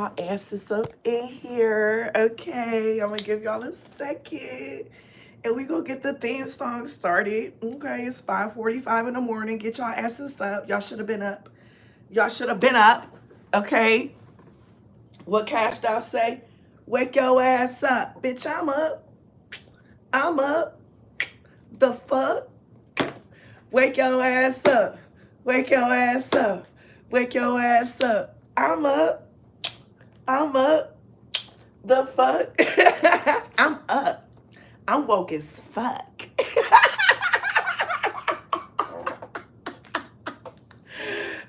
y'all asses up in here. Okay, I'm gonna give y'all a second. And we gonna get the theme song started. Okay, it's 5:45 in the morning. Get y'all asses up. Y'all should have been up. Y'all should have been up. Okay. What Cash Doll say? Wake your ass up. Bitch, I'm up. I'm up. The fuck? Wake your ass up. Wake your ass up. Wake your ass up. I'm up. I'm up. The fuck? I'm up. I'm woke as fuck.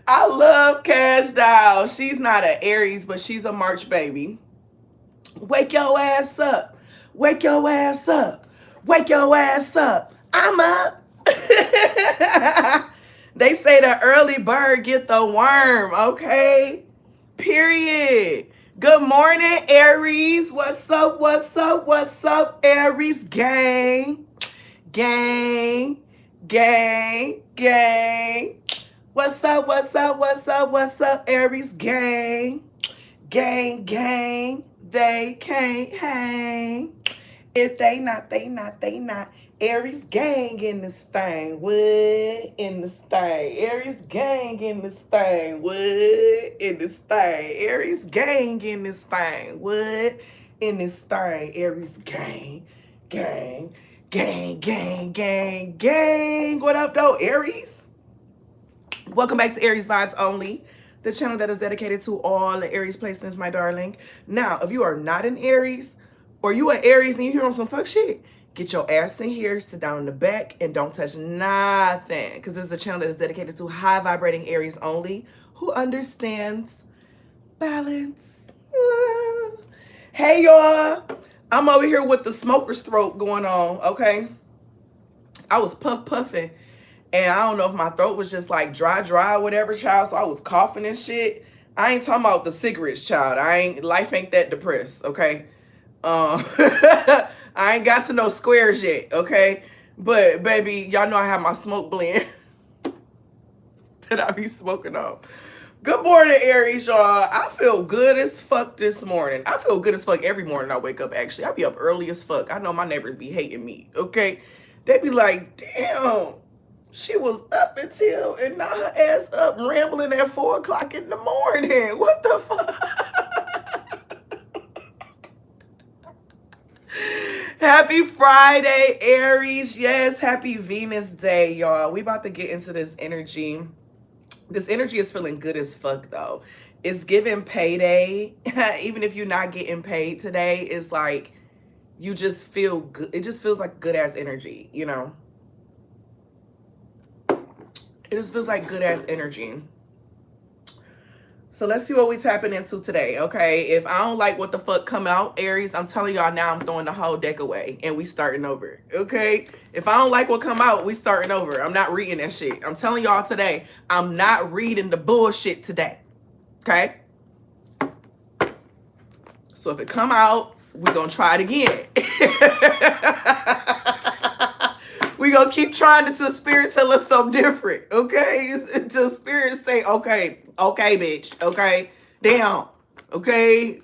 I love Cash Doll. She's not an Aries, but she's a March baby. Wake your ass up. Wake your ass up. Wake your ass up. I'm up. They say the early bird get the worm, okay? Period. Good morning, Aries. What's up? What's up? What's up, Aries gang? Gang. Gang. Gang. What's up? What's up? What's up? What's up, Aries gang? Gang, gang. They can't hang. If they not, they not, they not. Aries gang in this thing. What in this thing? Aries gang in this thing. What in this thing? Aries gang in this thing. What in this thing? Aries gang. Gang. Gang, gang, gang, gang. What up, though, Aries? Welcome back to Aries Vibes Only, the channel that is dedicated to all the Aries placements, my darling. Now, if you are not an Aries, or you are Aries and you hear on some fuck shit, get your ass in here, sit down in the back, and don't touch nothing. Because this is a channel that is dedicated to high vibrating Aries only, who understands balance. Hey, y'all. I'm over here with the smoker's throat going on, okay? I was puffing. And I don't know if my throat was just like dry, whatever, child. So I was coughing and shit. I ain't talking about the cigarettes, child. Life ain't that depressed, okay? I ain't got to no squares yet, okay? But baby, y'all know I have my smoke blend that I be smoking on. Good morning, Aries, y'all. I feel good as fuck this morning. I feel good as fuck every morning I wake up, actually. I be up early as fuck. I know my neighbors be hating me, okay? They be like, damn, she was up until, and now her ass up rambling at 4 o'clock in the morning. What the fuck? Happy Friday, Aries. Yes, happy Venus Day, y'all. We about to get into this energy. This energy is feeling good as fuck, though. It's giving payday. Even if you're not getting paid today, it's like you just feel good. It just feels like good-ass energy, you know? It just feels like good-ass energy. So let's see what we tapping into today, okay? If I don't like what the fuck come out, Aries, I'm telling y'all now I'm throwing the whole deck away and we starting over, okay? If I don't like what come out, we starting over. I'm not reading that shit. I'm telling y'all today, I'm not reading the bullshit today, okay? So if it come out, we gonna try it again. We gonna keep trying until spirit tell us something different, okay? Until spirit say, okay, bitch, okay? Damn, okay?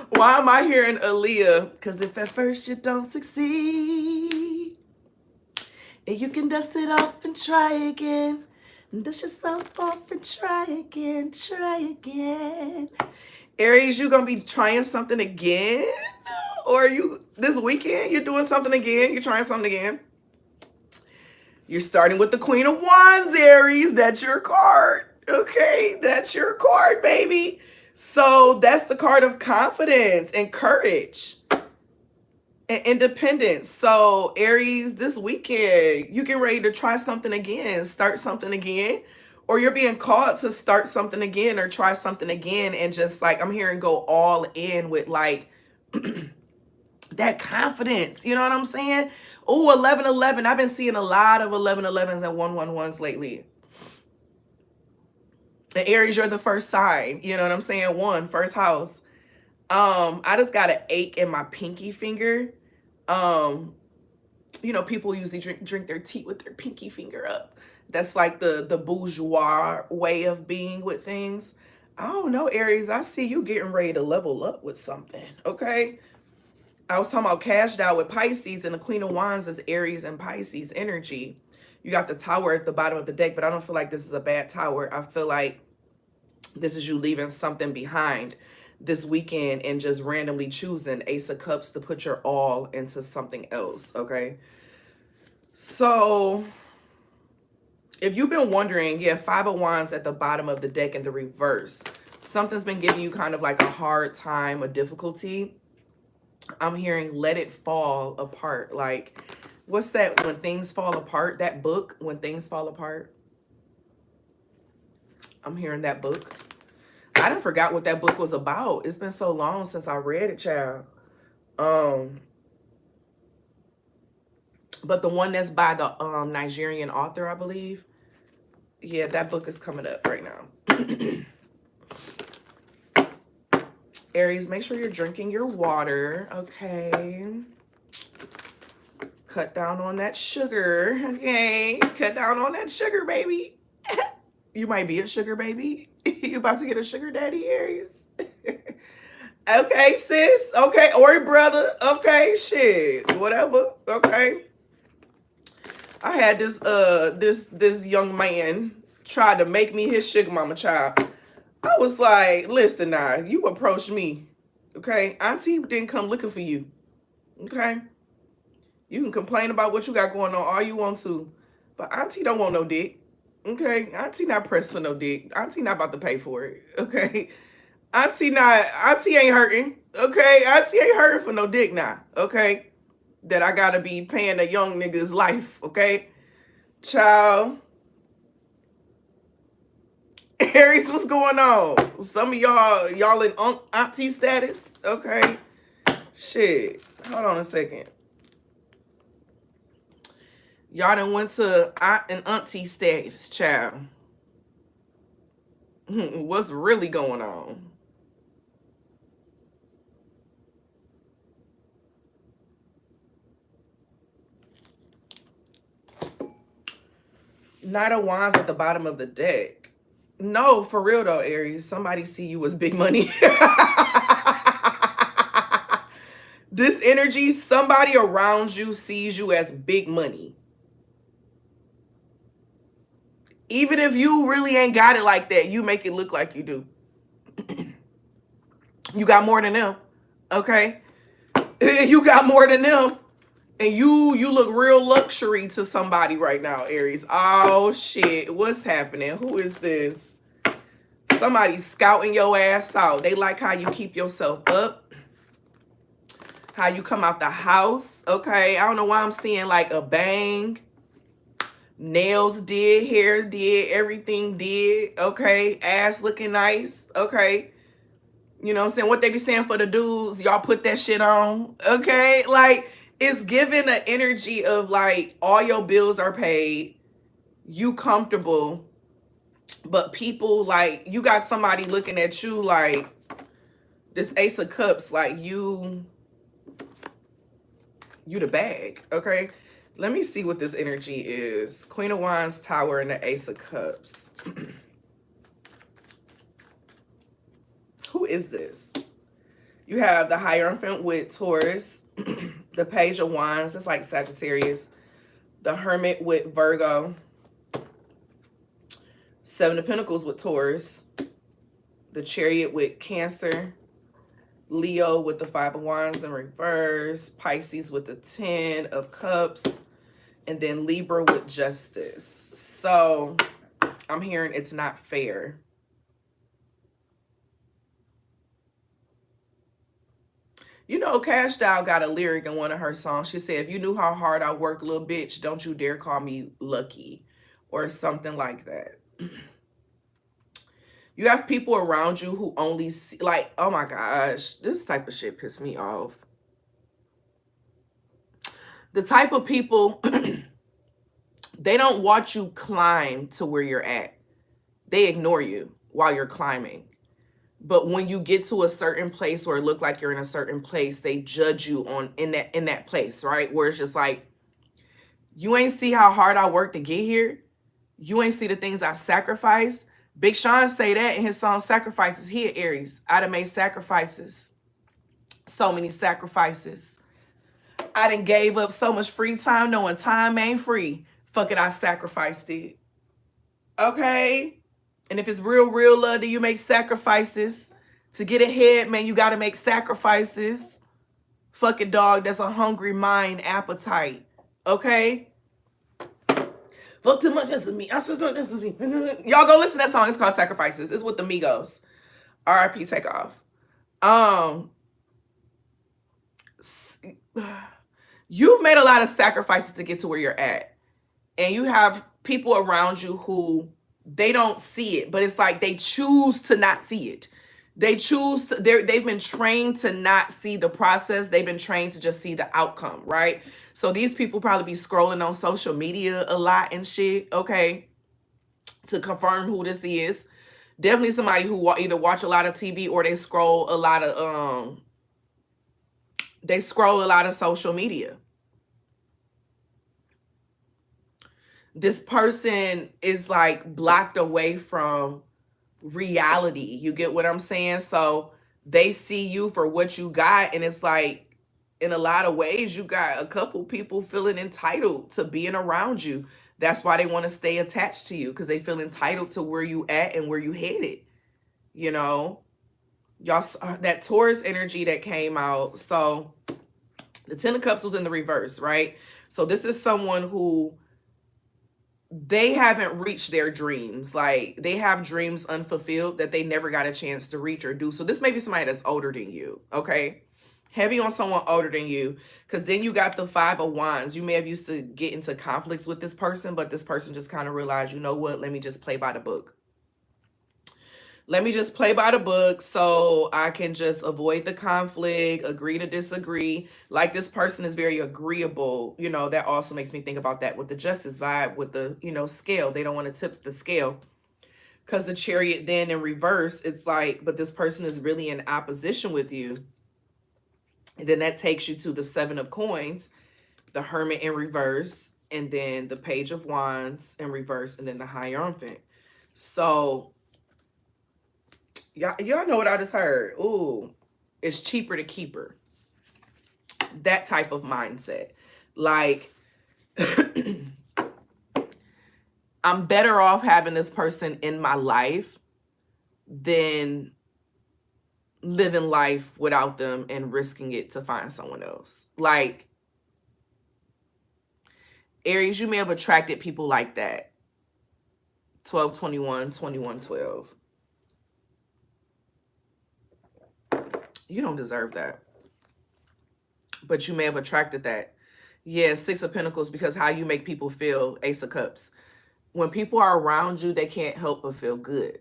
Why am I hearing Aaliyah? Because if at first you don't succeed, and you can dust it off and try again. Dust yourself off and try again, try again. Aries, you gonna be trying something again? Or you, this weekend, you're doing something again? You're trying something again? You're starting with the Queen of Wands, Aries. That's your card, okay? That's your card, baby. So that's the card of confidence and courage and independence. So Aries, this weekend, you get ready to try something again, start something again, or you're being called to start something again or try something again. And just like, I'm hearing go all in with like that confidence. You know what I'm saying? Oh, 1111. I've been seeing a lot of 1111s and 111s lately. And Aries, you're the first sign. You know what I'm saying? First house. I just got an ache in my pinky finger. You know, people usually drink their tea with their pinky finger up. That's like the bourgeois way of being with things. I don't know, Aries. I see you getting ready to level up with something. Okay. I was talking about cashed out with Pisces, and the Queen of Wands is Aries and Pisces energy. You got the Tower at the bottom of the deck, but I don't feel like this is a bad Tower. I feel like this is you leaving something behind this weekend and just randomly choosing Ace of Cups to put your all into something else, okay? So if you've been wondering, yeah, Five of Wands at the bottom of the deck in the reverse. Something's been giving you kind of like a hard time, a difficulty. I'm hearing let it fall apart. Like, what's that, When Things Fall Apart? That book, When Things Fall Apart. I'm hearing that book. I done forgot what that book was about. It's been so long since I read it, child. But the one that's by the Nigerian author, I believe. Yeah, that book is coming up right now. Aries, make sure you're drinking your water, okay? Cut down on that sugar, okay? Cut down on that sugar, baby. You might be a sugar baby. You about to get a sugar daddy, Aries. Okay, sis. Okay, or brother. Okay, shit. Whatever. Okay. I had this young man try to make me his sugar mama child. I was like, listen now, you approached me. Okay? Auntie didn't come looking for you. Okay? You can complain about what you got going on all you want to. But Auntie don't want no dick. Okay? Auntie not pressed for no dick. Auntie not about to pay for it. Okay? Auntie ain't hurting. Okay? Auntie ain't hurting for no dick now. Okay? That I gotta be paying a young nigga's life. Okay? Child. Aries, what's going on? Some of y'all in auntie status? Okay. Shit. Hold on a second. Y'all done went to aunt and auntie status, child. What's really going on? Knight of Wands at the bottom of the deck. No, for real though, Aries. Somebody see you as big money. This energy, somebody around you sees you as big money. Even if you really ain't got it like that, you make it look like you do. You got more than them. Okay? You got more than them. And you look real luxury to somebody right now, Aries. Oh, shit. What's happening? Who is this? Somebody's scouting your ass out. They like how you keep yourself up. How you come out the house. Okay? I don't know why I'm seeing like a bang. Nails did. Hair did. Everything did. Okay? Ass looking nice. Okay? You know what I'm saying? What they be saying for the dudes, y'all put that shit on. Okay? Like, it's giving an energy of like all your bills are paid, you comfortable, but people like you got somebody looking at you like this Ace of Cups, like you the bag. Okay, let me see what this energy is. Queen of Wands, Tower, and the Ace of Cups. Who is this? You have the Hierophant with Taurus, the Page of Wands, it's like Sagittarius, the Hermit with Virgo, Seven of Pentacles with Taurus, the Chariot with Cancer, Leo with the Five of Wands in reverse, Pisces with the Ten of Cups, and then Libra with Justice. So I'm hearing it's not fair. You know, Cash Doll got a lyric in one of her songs. She said, if you knew how hard I work, little bitch, don't you dare call me lucky. Or something like that. You have people around you who only see, like, oh my gosh, this type of shit pissed me off. The type of people, they don't watch you climb to where you're at. They ignore you while you're climbing. But when you get to a certain place or look like you're in a certain place, they judge you on in that place, right? Where it's just like, You ain't see how hard I worked to get here. You ain't see the things I sacrificed. Big Sean say that in his song Sacrifices. He at Aries. I done made sacrifices. So many sacrifices. I done gave up so much free time knowing time ain't free. Fuck it, I sacrificed it. Okay? And if it's real, real love, do you make sacrifices? To get ahead, man, you gotta make sacrifices. Fucking dog, that's a hungry mind appetite. Okay? Fuck too much, this is me. Y'all go listen to that song. It's called Sacrifices. It's with the Migos. R.I.P. Takeoff. You've made a lot of sacrifices to get to where you're at. And you have people around you who they don't see it, but it's like they choose to not see it. They choose to, they've been trained to not see the process. They've been trained to just see the outcome, right? So these people probably be scrolling on social media a lot and shit, okay, to confirm who this is. Definitely somebody who either watch a lot of TV or they scroll a lot of social media. This person is like blocked away from reality. You get what I'm saying? So they see you for what you got, and it's like in a lot of ways you got a couple people feeling entitled to being around you. That's why they want to stay attached to you, because they feel entitled to where you at and where you headed. You know, y'all, that Taurus energy that came out. So the 10 of Cups was in the reverse, right? So this is someone who they haven't reached their dreams. Like they have dreams unfulfilled that they never got a chance to reach or do. So this may be somebody that's older than you, okay? Heavy on someone older than you, because then you got the 5 of Wands. You may have used to get into conflicts with this person, but this person just kind of realized, you know what, let me just play by the book. Let me just play by the book so I can just avoid the conflict, agree to disagree. Like this person is very agreeable. You know, that also makes me think about that with the Justice vibe, with the, you know, scale. They don't want to tip the scale. Because the Chariot then in reverse, it's like, but this person is really in opposition with you. And then that takes you to the 7 of Coins, the Hermit in reverse, and then the Page of Wands in reverse, and then the Hierophant. So y'all know what I just heard. Ooh, it's cheaper to keep her. That type of mindset. Like, I'm better off having this person in my life than living life without them and risking it to find someone else. Like, Aries, you may have attracted people like that. 12-21, 21-12. You don't deserve that. But you may have attracted that. Yeah, 6 of Pentacles, because how you make people feel, Ace of Cups. When people are around you, they can't help but feel good.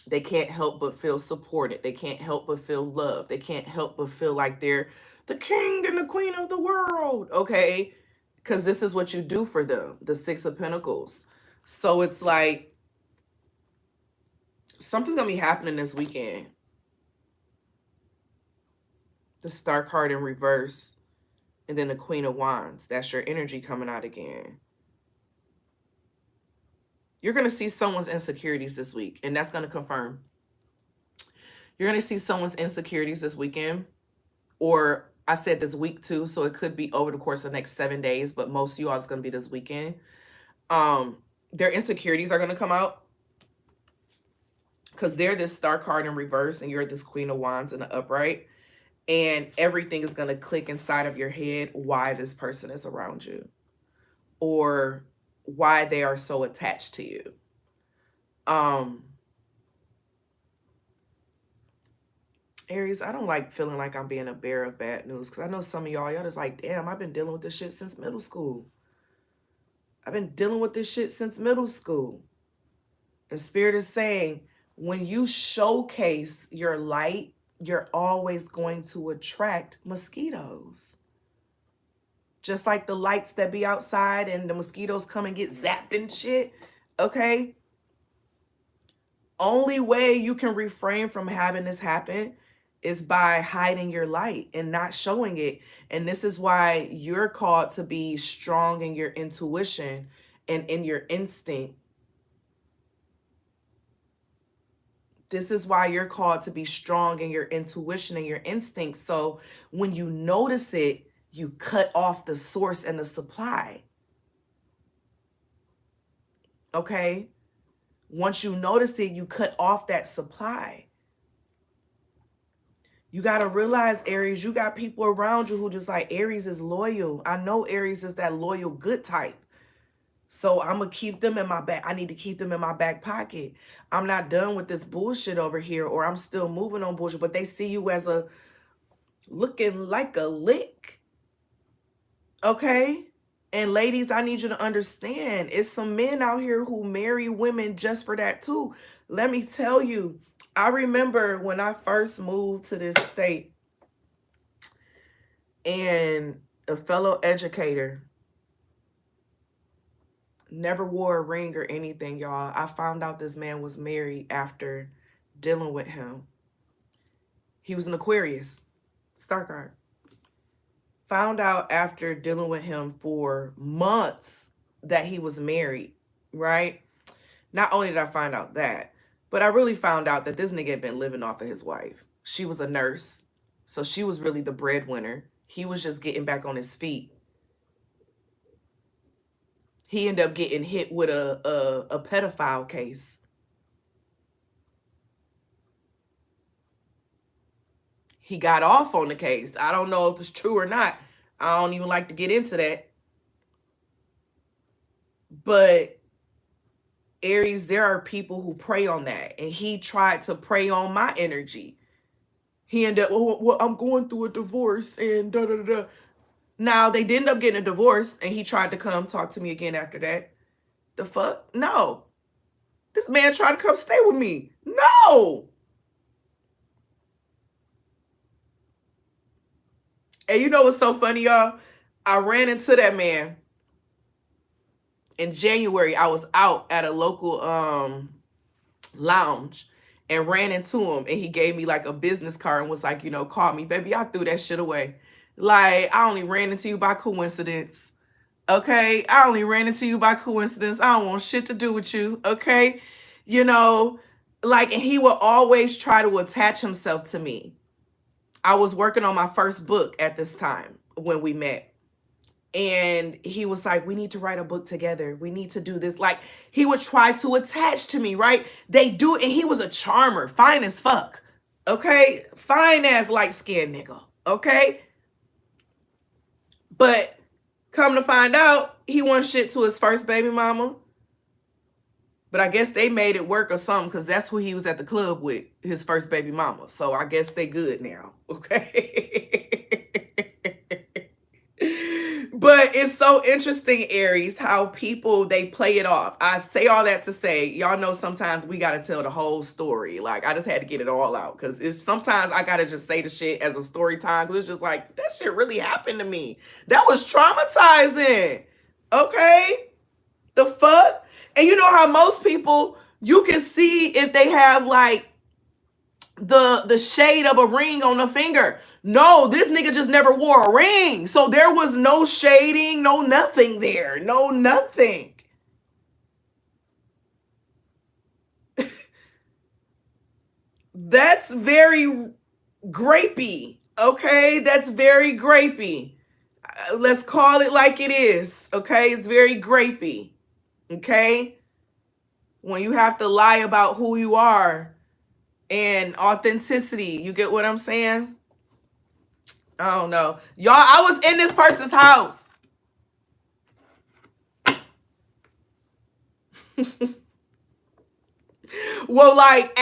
They can't help but feel supported. They can't help but feel loved. They can't help but feel like they're the king and the queen of the world, okay? Because this is what you do for them, the 6 of Pentacles. So it's like something's going to be happening this weekend. The Star card in reverse, and then the Queen of Wands. That's your energy coming out again. You're going to see someone's insecurities this week, and that's going to confirm. You're going to see someone's insecurities this weekend, or I said this week too, so it could be over the course of the next 7 days, but most of you all is going to be this weekend. Their insecurities are going to come out because they're this Star card in reverse, and you're this Queen of Wands in the upright. And everything is going to click inside of your head why this person is around you or why they are so attached to you. Aries, I don't like feeling like I'm being a bearer of bad news, because I know some of y'all just like, damn, I've been dealing with this shit since middle school. I've been dealing with this shit since middle school. And Spirit is saying, when you showcase your light, you're always going to attract mosquitoes. Just like the lights that be outside and the mosquitoes come and get zapped and shit, okay? Only way you can refrain from having this happen is by hiding your light and not showing it. And this is why you're called to be strong in your intuition and in your instinct. This is why you're called to be strong in your intuition and your instincts. So when you notice it, you cut off the source and the supply. Okay? Once you notice it, you cut off that supply. You got to realize, Aries, you got people around you who just like, Aries is loyal. I know Aries is that loyal, good type. So I'm going to keep them in my back. I need to keep them in my back pocket. I'm not done with this bullshit over here, or I'm still moving on bullshit. But they see you as a looking like a lick. Okay? And ladies, I need you to understand, it's some men out here who marry women just for that too. Let me tell you, I remember when I first moved to this state, and a fellow educator never wore a ring or anything, y'all. I found out this man was married after dealing with him. He was an Aquarius, star card. Found out after dealing with him for months that he was married, right? Not only did I find out that, but I really found out that this nigga had been living off of his wife. She was a nurse, so she was really the breadwinner. He was just getting back on his feet. He ended up getting hit with a pedophile case. He got off on the case. I don't know if it's true or not. I don't even like to get into that. But Aries, there are people who prey on that. And he tried to prey on my energy. He ended up, well, I'm going through a divorce and da da da. Now, they did end up getting a divorce, and he tried to come talk to me again after that. The fuck? No. This man tried to come stay with me. No. And you know what's so funny, y'all? I ran into that man in January. I was out at a local lounge and ran into him, and he gave me like a business card and was like, you know, call me. Baby, I threw that shit away. Like, I only ran into you by coincidence. Okay? I only ran into you by coincidence. I don't want shit to do with you. Okay? You know, like, and he would always try to attach himself to me. I was working on my first book at this time when we met. And he was like, we need to write a book together. We need to do this. Like, he would try to attach to me, right? They do. And he was a charmer, fine as fuck. Okay? Fine as light-skinned nigga. Okay? But come to find out, he won shit to his first baby mama. But I guess they made it work or something, because that's who he was at the club with, his first baby mama. So I guess they good now. Okay? But it's so interesting, Aries, how people, they play it off. I say all that to say, y'all know sometimes we got to tell the whole story. Like, I just had to get it all out, because it's sometimes I got to just say the shit as a story time, because it's just like, that shit really happened to me. That was traumatizing. Okay? The fuck? And you know how most people, you can see if they have like the shade of a ring on the finger. No, this nigga just never wore a ring. So there was no shading, no nothing there. No nothing. That's very grapey. Okay? That's very grapey. Let's call it like it is. Okay? It's very grapey. Okay? When you have to lie about who you are and authenticity. You get what I'm saying? I don't know. Y'all, I was in this person's house. Well, like,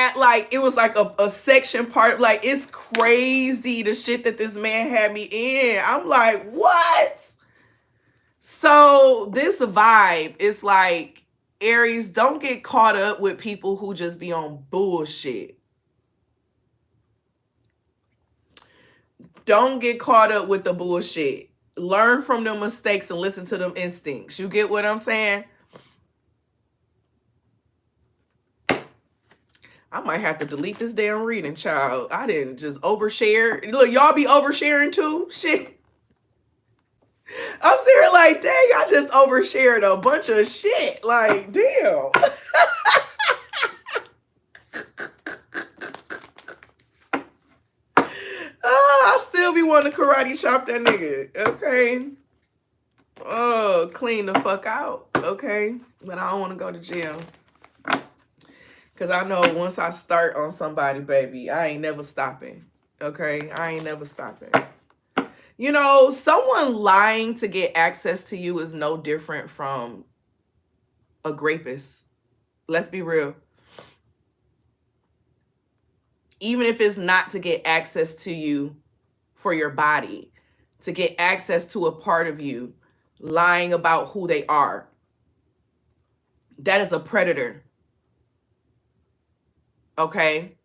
it was like a section part. Like, it's crazy the shit that this man had me in. I'm like, what? So this vibe is like, Aries, don't get caught up with people who just be on bullshit. Don't get caught up with the bullshit. Learn from them mistakes and listen to them instincts. You get what I'm saying? I might have to delete this damn reading, child. I didn't just overshare. Look, y'all be oversharing too? Shit. I'm sitting here like, dang, I just overshared a bunch of shit. Like, damn. I still be wanting to karate chop that nigga. Okay. Oh, clean the fuck out. Okay. But I don't want to go to jail. Because I know once I start on somebody, baby, I ain't never stopping. Okay? I ain't never stopping. You know, someone lying to get access to you is no different from a rapist. Let's be real. Even if it's not to get access to you for your body, to get access to a part of you, lying about who they are, that is a predator. Okay?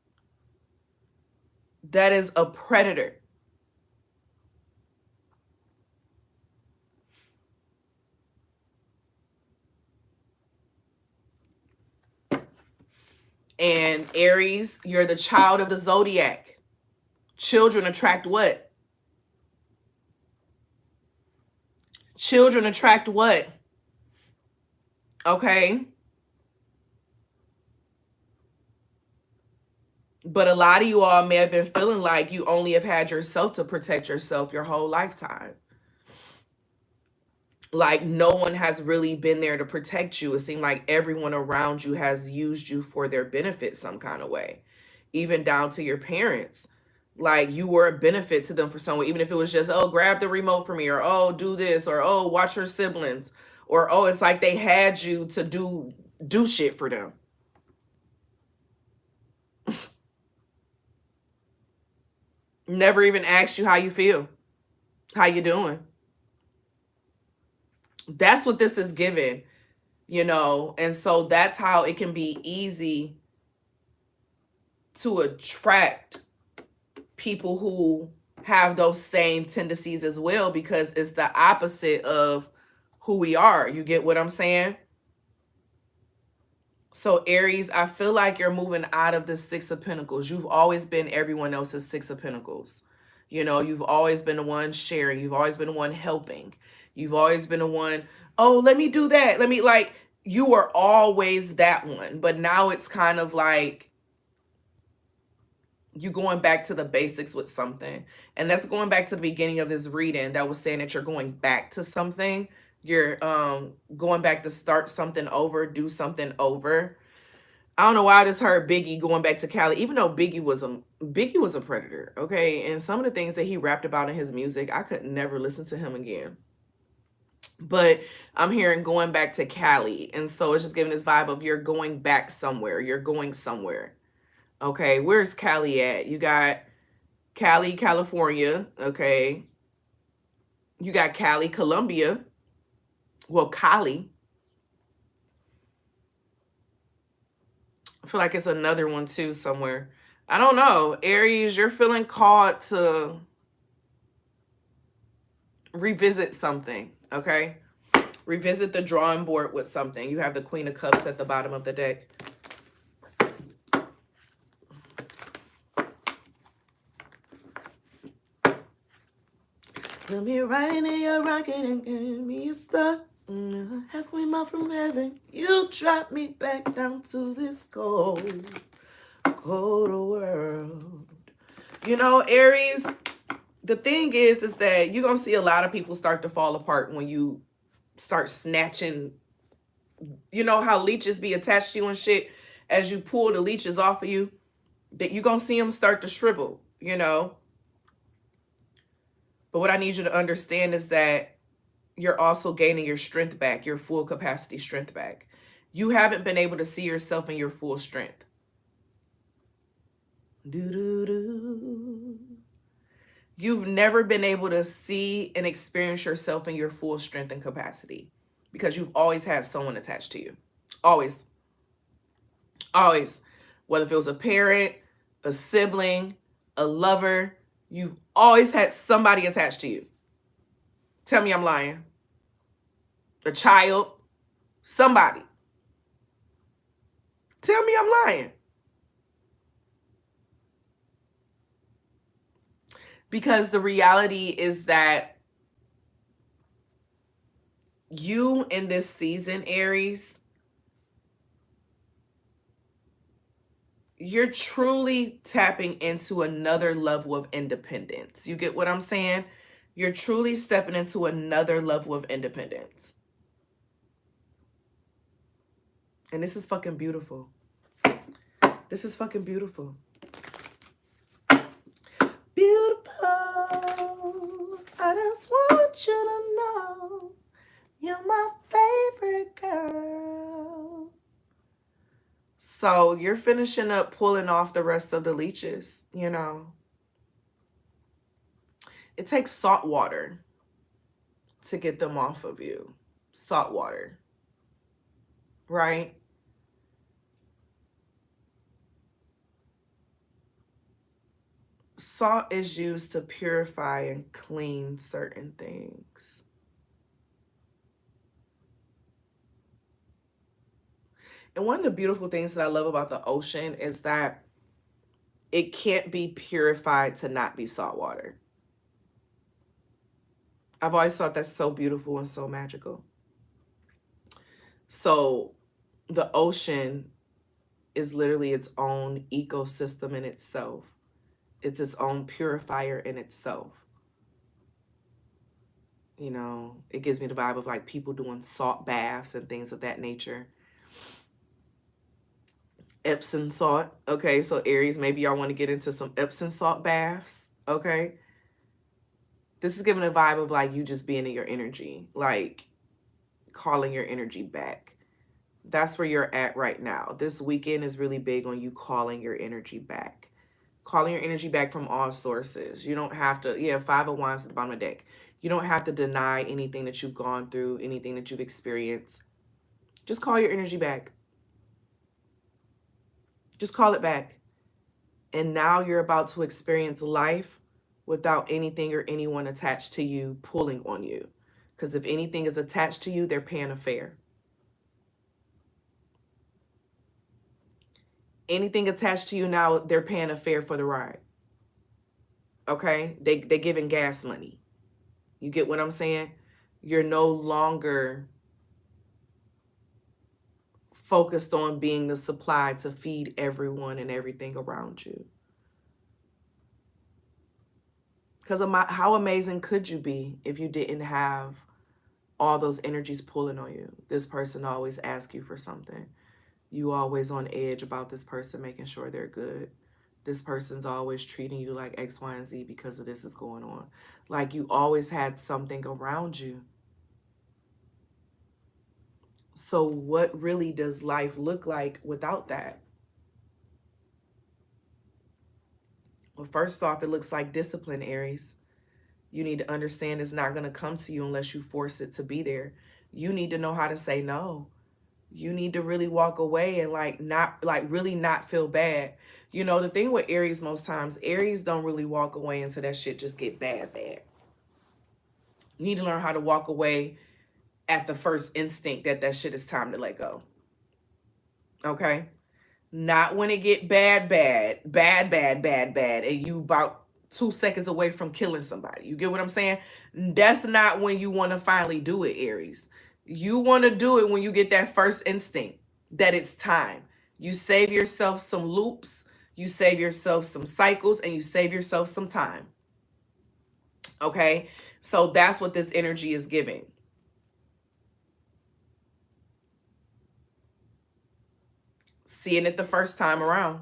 That is a predator. And Aries, you're the child of the zodiac. Children attract what? Children attract what? Okay? But a lot of you all may have been feeling like you only have had yourself to protect yourself your whole lifetime. Like no one has really been there to protect you. It seemed like everyone around you has used you for their benefit some kind of way, even down to your parents. Like you were a benefit to them for someone, even if it was just, oh, grab the remote for me, or oh, do this, or oh, watch your siblings, or oh, it's like they had you to do shit for them. Never even asked you how you feel, how you doing. That's what this is giving, you know. And so that's how it can be easy to attract people who have those same tendencies as well, because it's the opposite of who we are. You get what I'm saying? So Aries, I feel like you're moving out of the Six of Pentacles. You've always been everyone else's Six of Pentacles. You know, you've always been the one sharing. You've always been the one helping. You've always been the one, oh, let me do that. Let me, like, you were always that one. But now it's kind of like you going back to the basics with something. And that's going back to the beginning of this reading that was saying that you're going back to something. You're going back to start something over, do something over. I don't know why I just heard Biggie going back to Cali, even though Biggie was a predator, okay? And some of the things that he rapped about in his music, I could never listen to him again. But I'm hearing going back to Cali. And so it's just giving this vibe of you're going back somewhere. You're going somewhere. Okay, where's Cali at? You got Cali, California, okay? You got Cali, Colombia. Well, Cali. I feel like it's another one too somewhere. I don't know. Aries, you're feeling called to revisit something, okay? Revisit the drawing board with something. You have the Queen of Cups at the bottom of the deck. Put me riding in your rocket and give me a star. Halfway mile from heaven, you drop me back down to this cold world. You know, Aries, the thing is that you're going to see a lot of people start to fall apart when you start snatching. You know how leeches be attached to you and shit? As you pull the leeches off of you, that you're going to see them start to shrivel, you know? But what I need you to understand is that you're also gaining your strength back, your full capacity strength back. You haven't been able to see yourself in your full strength. You've never been able to see and experience yourself in your full strength and capacity because you've always had someone attached to you. Always. Always. Whether if it was a parent, a sibling, a lover, you've always had somebody attached to you. Tell me I'm lying. A child, somebody. Tell me I'm lying. Because the reality is that you in this season, Aries, you're truly tapping into another level of independence. You get what I'm saying? You're truly stepping into another level of independence. And this is fucking beautiful. This is fucking beautiful. Beautiful. I just want you to know you're my favorite girl. So you're finishing up pulling off the rest of the leeches, you know. It takes salt water to get them off of you. Salt water. Right? Salt is used to purify and clean certain things. And one of the beautiful things that I love about the ocean is that it can't be purified to not be salt water. I've always thought that's so beautiful and so magical. So the ocean is literally its own ecosystem in itself. It's its own purifier in itself. You know, it gives me the vibe of like people doing salt baths and things of that nature. Epsom salt. Okay, so Aries, maybe y'all want to get into some Epsom salt baths. Okay. This is giving a vibe of like you just being in your energy, like calling your energy back. That's where you're at right now. This weekend is really big on you calling your energy back. Calling your energy back from all sources. You don't have to, yeah, 5 of Wands at the bottom of the deck. You don't have to deny anything that you've gone through, anything that you've experienced. Just call your energy back. Just call it back. And now you're about to experience life without anything or anyone attached to you pulling on you. Because if anything is attached to you, they're paying a fare. Anything attached to you now, they're paying a fare for the ride. Okay? They're giving gas money. You get what I'm saying? You're no longer focused on being the supply to feed everyone and everything around you. Because how amazing could you be if you didn't have all those energies pulling on you? This person always asks you for something. You always on edge about this person, making sure they're good. This person's always treating you like X, Y, and Z because of this is going on. Like you always had something around you. So what really does life look like without that? Well, first off, it looks like discipline, Aries. You need to understand it's not going to come to you unless you force it to be there. You need to know how to say no. You need to really walk away and really not feel bad. You know, the thing with Aries most times, Aries don't really walk away until that shit just get bad. You need to learn how to walk away at the first instinct that shit is time to let go. Okay? Not when it get bad, and you about 2 seconds away from killing somebody. You get what I'm saying? That's not when you want to finally do it, Aries. You want to do it when you get that first instinct that it's time. You save yourself some loops, you save yourself some cycles, and you save yourself some time. Okay? So that's what this energy is giving. Seeing it the first time around.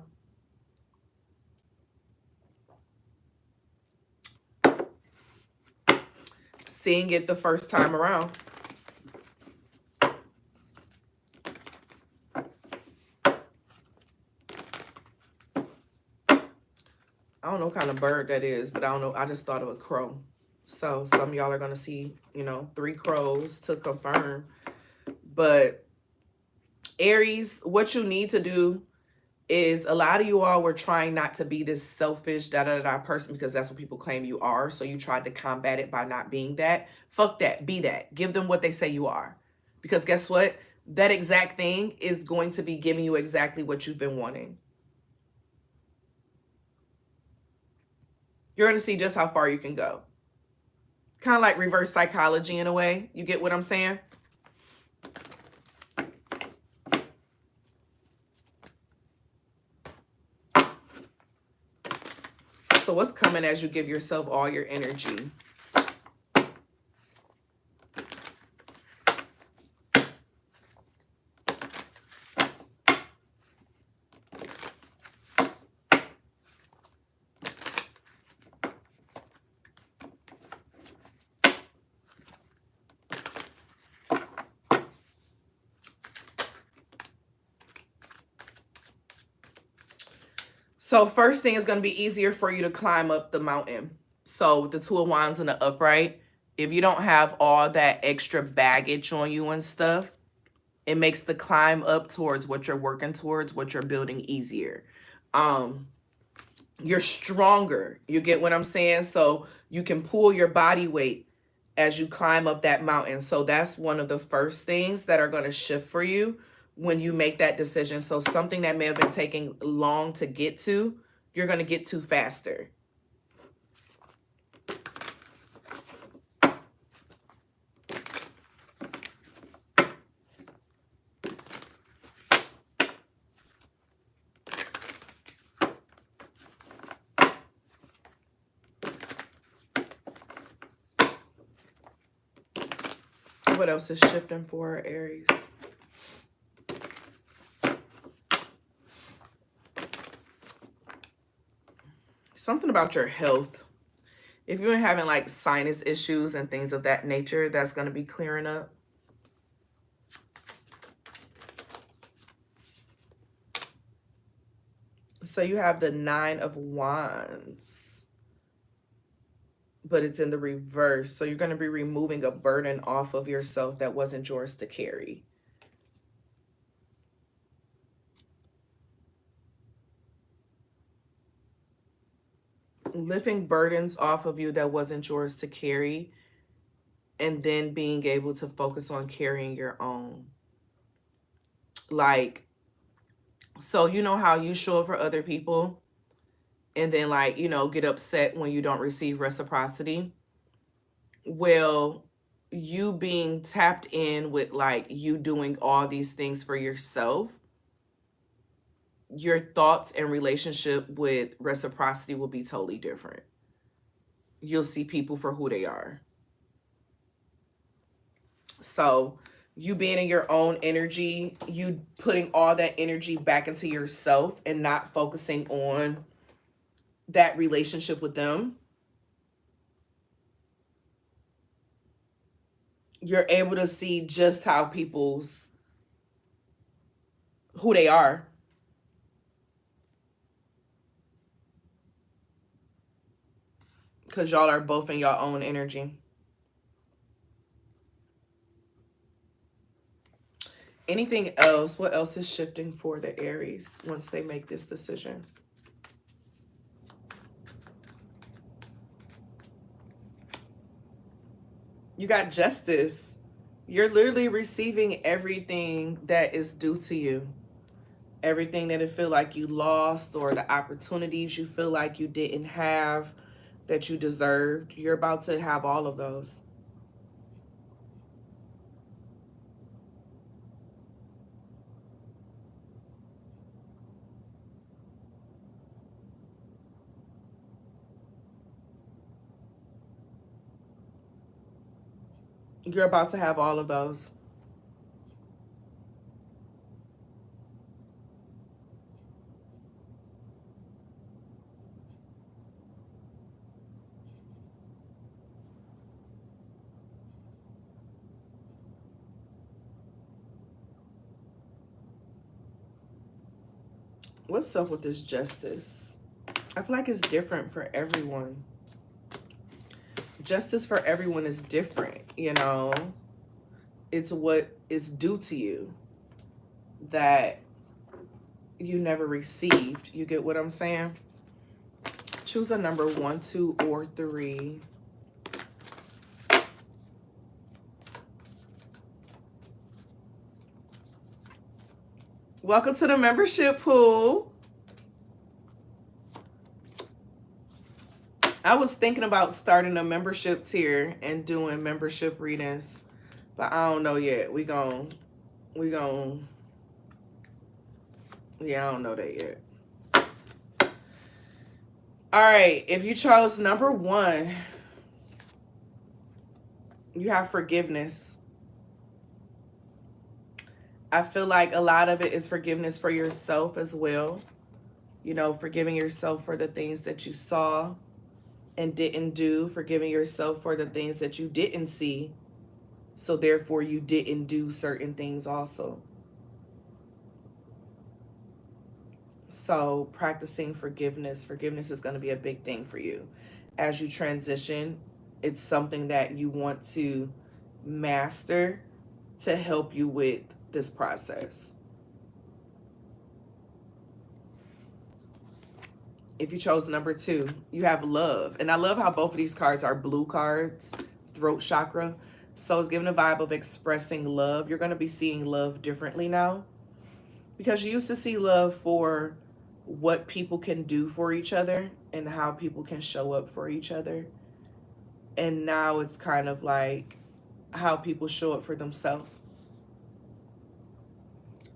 Seeing it the first time around. I don't know what kind of bird that is, but I don't know. I just thought of a crow. So some of y'all are going to see, 3 crows to confirm. But Aries, what you need to do is, a lot of you all were trying not to be this selfish person because that's what people claim you are. So you tried to combat it by not being that. Fuck that. Be that. Give them what they say you are. Because guess what? That exact thing is going to be giving you exactly what you've been wanting. You're going to see just how far you can go. Kind of like reverse psychology in a way. You get what I'm saying? So what's coming as you give yourself all your energy? So first thing is going to be easier for you to climb up the mountain. So the Two of Wands in the upright, if you don't have all that extra baggage on you and stuff, it makes the climb up towards what you're working towards, what you're building, easier. You're stronger. You get what I'm saying? So you can pull your body weight as you climb up that mountain. So that's one of the first things that are going to shift for you when you make that decision. So something that may have been taking long to get to, you're going to get to faster. What else is shifting for Aries? Something about your health. If you're having like sinus issues and things of that nature, that's going to be clearing up. So you have the Nine of Wands, but it's in the reverse. So you're going to be removing a burden off of yourself that wasn't yours to carry. Lifting burdens off of you that wasn't yours to carry, and then being able to focus on carrying your own. Like, so you know how you show up for other people and then like, you know, get upset when you don't receive reciprocity? Well, you being tapped in with like you doing all these things for yourself, your thoughts and relationship with reciprocity will be totally different. You'll see people for who they are. So you being in your own energy, you putting all that energy back into yourself and not focusing on that relationship with them, you're able to see just how who they are. Because y'all are both in your own energy. Anything else? What else is shifting for the Aries once they make this decision? You got Justice. You're literally receiving everything that is due to you. Everything that it feel like you lost, or the opportunities you feel like you didn't have that you deserved. You're about to have all of those. You're about to have all of those. What's up with this Justice? I feel like it's different for everyone. Justice for everyone is different, you know? It's what is due to you that you never received. You get what I'm saying? Choose a number 1, 2, or 3. Welcome to the membership pool. I was thinking about starting a membership tier and doing membership readings, but I don't know yet. We gon' yeah, I don't know that yet. All right, if you chose number 1, you have forgiveness. I feel like a lot of it is forgiveness for yourself as well. You know, forgiving yourself for the things that you saw and didn't do, forgiving yourself for the things that you didn't see, so therefore you didn't do certain things also. So practicing forgiveness is going to be a big thing for you as you transition. It's something that you want to master to help you with this process. If you chose number 2, you have love. And I love how both of these cards are blue cards, throat chakra. So it's giving a vibe of expressing love. You're going to be seeing love differently now, because you used to see love for what people can do for each other and how people can show up for each other. And now it's kind of like how people show up for themselves.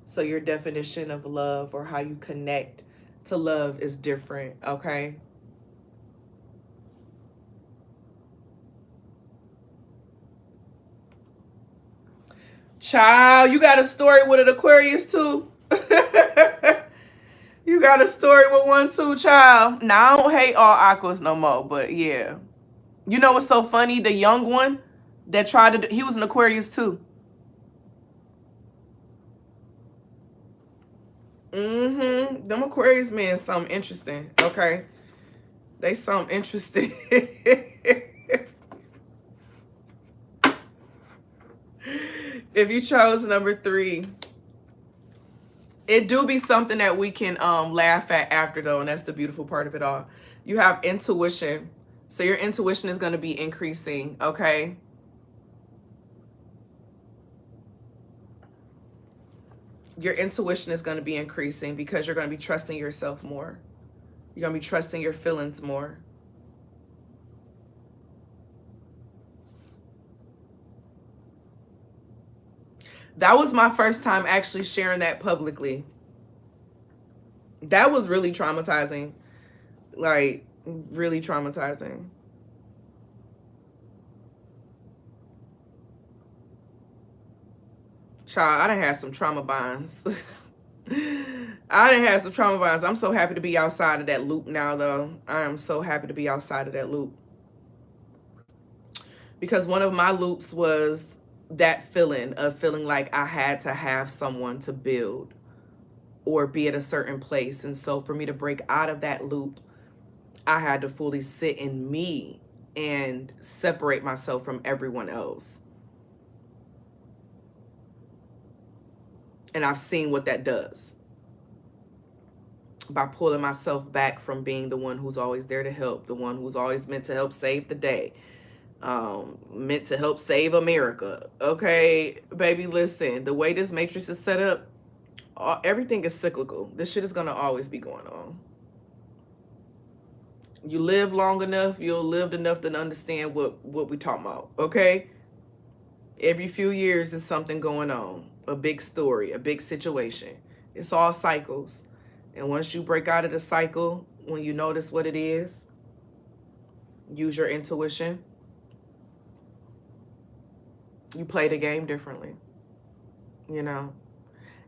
So your definition of love, or how you connect to love, is different, okay? Child, you got a story with an Aquarius too? You got a story with one too, child? Now, I don't hate all aquas no more, but yeah. You know what's so funny? The young one that tried to, he was an Aquarius too. Them Aquarius men something interesting, okay? They something interesting. If you chose number 3, it do be something that we can laugh at after, though, and that's the beautiful part of it all. You have intuition. So your intuition is going to be increasing, okay? Your intuition is going to be increasing because you're going to be trusting yourself more. You're going to be trusting your feelings more. That was my first time actually sharing that publicly. That was really traumatizing. Like, really traumatizing. Child, I done had some trauma bonds. I done had some trauma bonds. I'm so happy to be outside of that loop now, though. I am so happy to be outside of that loop. Because one of my loops was that feeling of feeling like I had to have someone to build or be at a certain place. And so for me to break out of that loop, I had to fully sit in me and separate myself from everyone else. And I've seen what that does. By pulling myself back from being the one who's always there to help, the one who's always meant to help save the day, meant to help save America. Okay, baby, listen, the way this matrix is set up, everything is cyclical. This shit is going to always be going on. You live long enough, you'll live enough to understand what we talking about, okay? Every few years there's something going on, a big story, a big situation. It's all cycles. And once you break out of the cycle, when you notice what it is, use your intuition, you play the game differently, you know?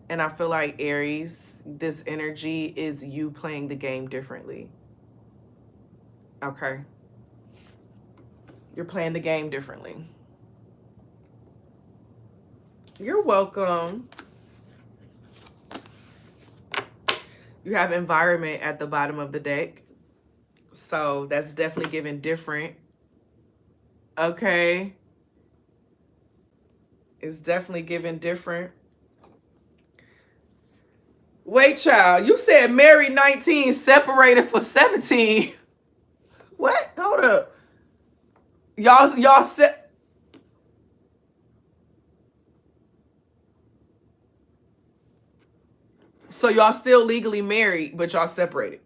And I feel like Aries, this energy is you playing the game differently. Okay? You're playing the game differently. You're welcome. You have environment at the bottom of the deck. So that's definitely giving different. Okay? It's definitely giving different. Wait, child. You said married 19, separated for 17. What? Hold up. Y'all said... So y'all still legally married, but y'all separated.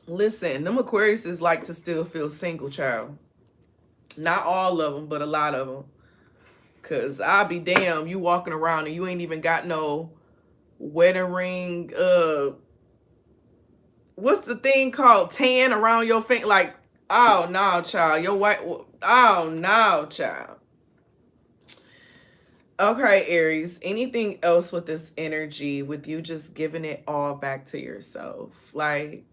Listen, them Aquariuses like to still feel single, child. Not all of them, but a lot of them. Cause I'll be damn, you walking around and you ain't even got no wedding ring. What's the thing called, tan around your finger? Like, oh no, child, your white. Oh no, child. Okay, Aries. Anything else with this energy? With you just giving it all back to yourself, like.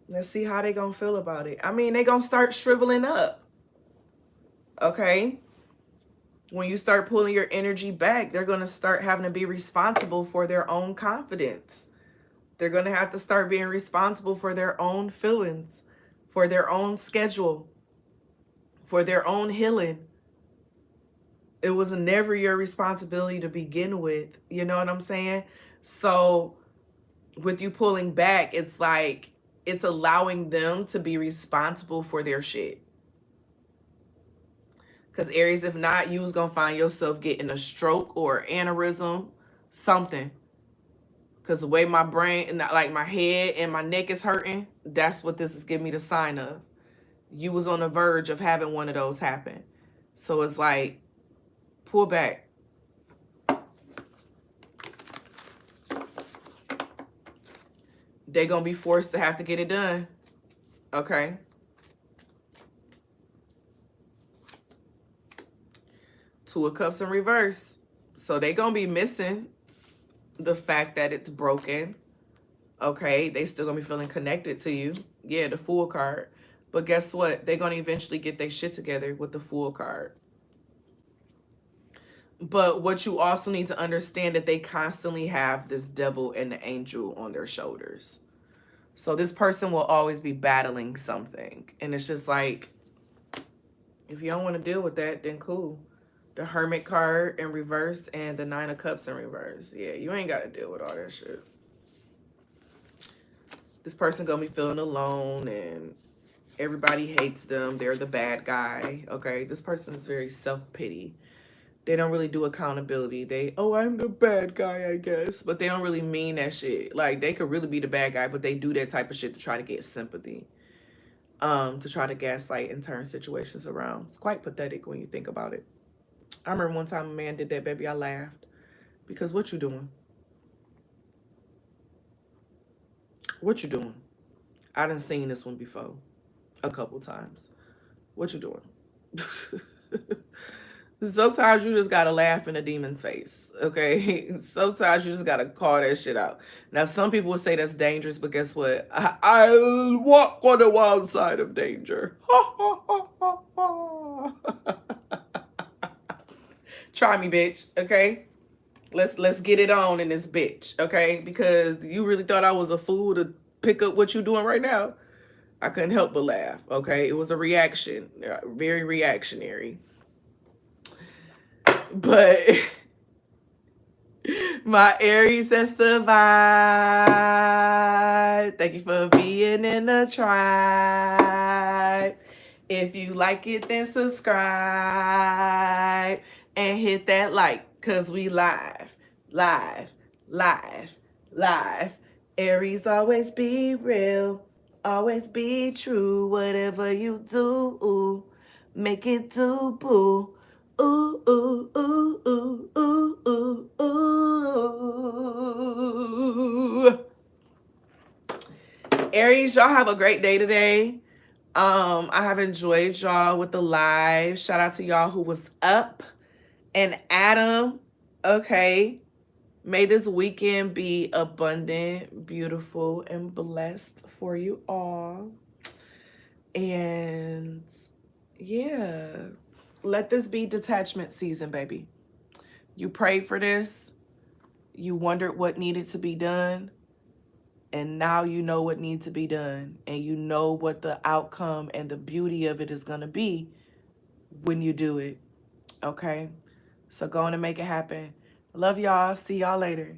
Let's see how they gonna feel about it. I mean, they gonna start shriveling up. Okay? When you start pulling your energy back, they're gonna start having to be responsible for their own confidence. They're gonna have to start being responsible for their own feelings, for their own schedule, for their own healing. It was never your responsibility to begin with. You know what I'm saying? So with you pulling back, it's like it's allowing them to be responsible for their shit. Because Aries, if not, you was going to find yourself getting a stroke or aneurysm, something. Because the way my brain, like my head and my neck is hurting, that's what this is giving me the sign of. You was on the verge of having one of those happen. So it's like, pull back. They're going to be forced to have to get it done. Okay? Two of Cups in reverse. So they're going to be missing the fact that it's broken. Okay? They still going to be feeling connected to you. Yeah, the Fool card. But guess what? They're going to eventually get their shit together with the Fool card. But what you also need to understand that they constantly have this devil and the angel on their shoulders. So this person will always be battling something. And it's just like, if you don't want to deal with that, then cool. The Hermit card in reverse and the Nine of Cups in reverse. Yeah, you ain't got to deal with all that shit. This person going to be feeling alone and everybody hates them. They're the bad guy. Okay, this person is very self-pity. They don't really do accountability. They, oh, I'm the bad guy, I guess. But they don't really mean that shit. Like, they could really be the bad guy, but they do that type of shit to try to get sympathy. To try to gaslight and turn situations around. It's quite pathetic when you think about it. I remember one time a man did that, baby. I laughed. Because what you doing? What you doing? I done seen this one before. A couple times. What you doing? Sometimes you just gotta laugh in a demon's face, okay? Sometimes you just gotta call that shit out. Now, some people would say that's dangerous, but guess what? I'll walk on the wild side of danger. Try me, bitch, okay? Let's get it on in this bitch, okay? Because you really thought I was a fool to pick up what you doing right now. I couldn't help but laugh, okay? It was a reaction, very reactionary. But my Aries has survived. Thank you for being in the tribe. If you like it, then subscribe and hit that like, because we live. Aries, always be real. Always be true. Whatever you do, make it do, boo. Ooh, ooh, ooh, ooh, ooh, ooh, ooh. Aries, y'all have a great day today. I have enjoyed y'all with the live. Shout out to y'all who was up. And Adam, okay. May this weekend be abundant, beautiful, and blessed for you all. And yeah. Let this be detachment season, baby. You prayed for this. You wondered what needed to be done. And now you know what needs to be done. And you know what the outcome and the beauty of it is going to be when you do it. Okay? So go on and make it happen. Love y'all. See y'all later.